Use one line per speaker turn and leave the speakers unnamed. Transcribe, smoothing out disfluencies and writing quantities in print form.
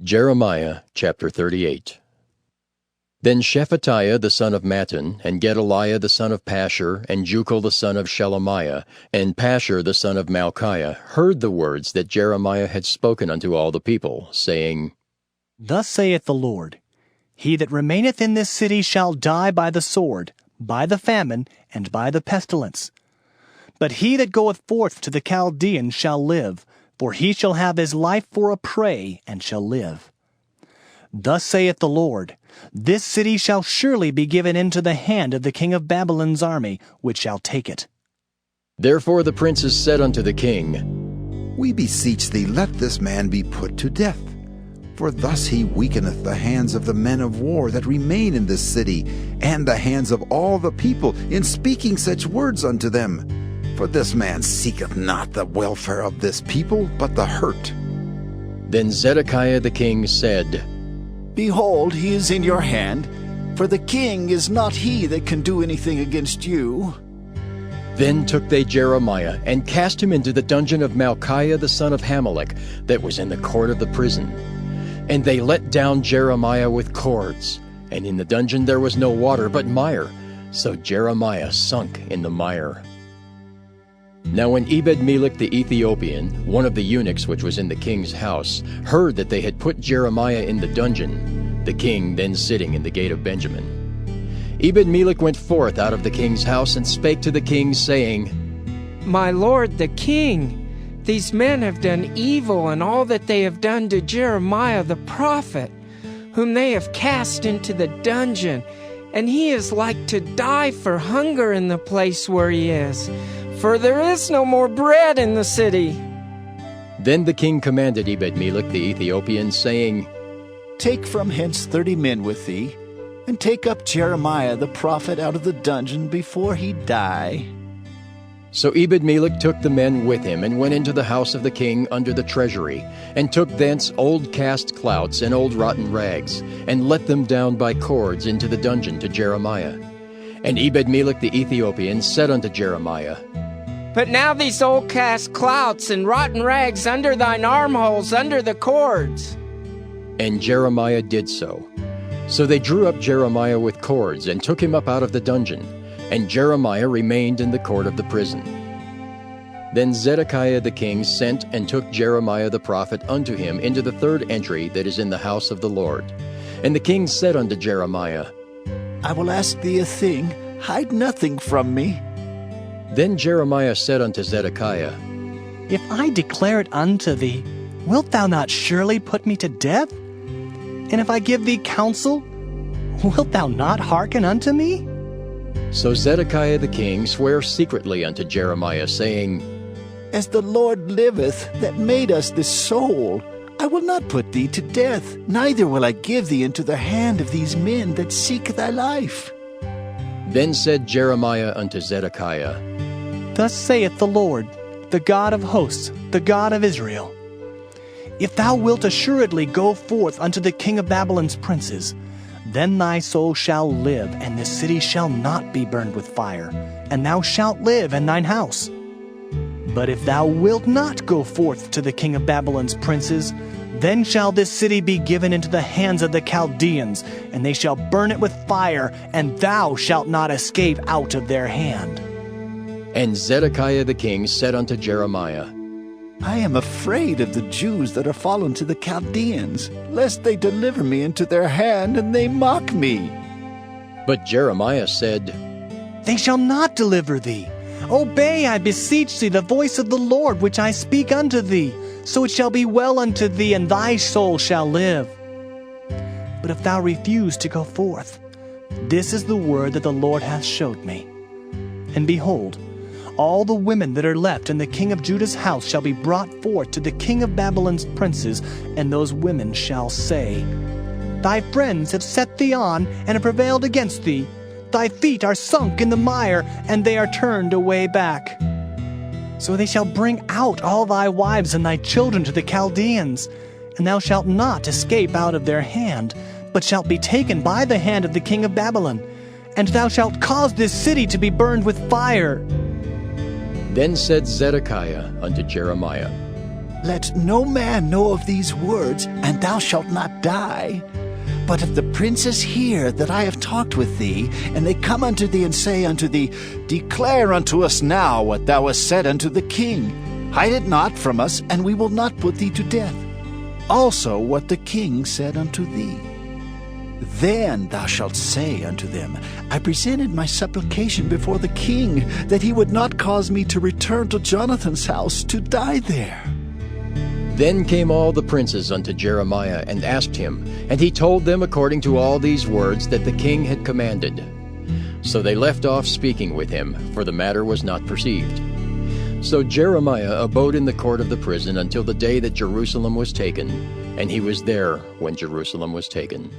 Jeremiah chapter 38. Then Shephatiah the son of Mattan, and Gedaliah the son of Pashur, and Jucal the son of Shelemiah, and Pashur the son of Malchiah heard the words that Jeremiah had spoken unto all the people, saying,
Thus saith the Lord, He that remaineth in this city shall die by the sword, by the famine, and by the pestilence. But he that goeth forth to the Chaldeans shall live, for he shall have his life for a prey, and shall live. Thus saith the Lord, This city shall surely be given into the hand of the king of Babylon's army, which shall take it.
Therefore the princes said unto the king,
We beseech thee, let this man be put to death. For thus he weakeneth the hands of the men of war that remain in this city, and the hands of all the people, in speaking such words unto them. For this man seeketh not the welfare of this people, but the hurt.
Then Zedekiah the king said,
Behold, he is in your hand, for the king is not he that can do anything against you.
Then took they Jeremiah, and cast him into the dungeon of Malchiah the son of Hamelech, that was in the court of the prison. And they let down Jeremiah with cords, and in the dungeon there was no water but mire, so Jeremiah sunk in the mire. Now when Ebed-melech the Ethiopian, one of the eunuchs which was in the king's house, heard that they had put Jeremiah in the dungeon, the king then sitting in the gate of Benjamin, Ebed-melech went forth out of the king's house and spake to the king, saying,
My lord the king, these men have done evil in all that they have done to Jeremiah the prophet, whom they have cast into the dungeon, and he is like to die for hunger in the place where he is. For there is no more bread in the city.
Then the king commanded Ebed-melech the Ethiopian, saying,
Take from hence 30 men with thee, and take up Jeremiah the prophet out of the dungeon before he die.
So Ebed-melech took the men with him, and went into the house of the king under the treasury, and took thence old cast clouts and old rotten rags, and let them down by cords into the dungeon to Jeremiah. And Ebed-melech the Ethiopian said unto Jeremiah,
But now these old cast clouts and rotten rags under thine armholes, under the cords.
And Jeremiah did so. So they drew up Jeremiah with cords, and took him up out of the dungeon, and Jeremiah remained in the court of the prison. Then Zedekiah the king sent and took Jeremiah the prophet unto him into the third entry that is in the house of the Lord. And the king said unto Jeremiah,
I will ask thee a thing, hide nothing from me.
Then Jeremiah said unto Zedekiah,
If I declare it unto thee, wilt thou not surely put me to death? And if I give thee counsel, wilt thou not hearken unto me?
So Zedekiah the king sware secretly unto Jeremiah, saying,
As the Lord liveth, that made us this soul, I will not put thee to death, neither will I give thee into the hand of these men that seek thy life.
Then said Jeremiah unto Zedekiah,
Thus saith the Lord, the God of hosts, the God of Israel, If thou wilt assuredly go forth unto the king of Babylon's princes, then thy soul shall live, and this city shall not be burned with fire, and thou shalt live in thine house. But if thou wilt not go forth to the king of Babylon's princes, then shall this city be given into the hands of the Chaldeans, and they shall burn it with fire, and thou shalt not escape out of their hand.
And Zedekiah the king said unto Jeremiah,
I am afraid of the Jews that are fallen to the Chaldeans, lest they deliver me into their hand, and they mock me.
But Jeremiah said,
They shall not deliver thee. Obey, I beseech thee, the voice of the Lord which I speak unto thee, so it shall be well unto thee, and thy soul shall live. But if thou refuse to go forth, this is the word that the Lord hath showed me. And behold, all the women that are left in the king of Judah's house shall be brought forth to the king of Babylon's princes, and those women shall say, Thy friends have set thee on, and have prevailed against thee. Thy feet are sunk in the mire, and they are turned away back. So they shall bring out all thy wives and thy children to the Chaldeans, and thou shalt not escape out of their hand, but shalt be taken by the hand of the king of Babylon, and thou shalt cause this city to be burned with fire.
Then said Zedekiah unto Jeremiah,
Let no man know of these words, and thou shalt not die. But if the princes hear that I have talked with thee, and they come unto thee and say unto thee, Declare unto us now what thou hast said unto the king. Hide it not from us, and we will not put thee to death. Also what the king said unto thee. Then thou shalt say unto them, I presented my supplication before the king, that he would not cause me to return to Jonathan's house to die there.
Then came all the princes unto Jeremiah and asked him, and he told them according to all these words that the king had commanded. So they left off speaking with him, for the matter was not perceived. So Jeremiah abode in the court of the prison until the day that Jerusalem was taken, and he was there when Jerusalem was taken.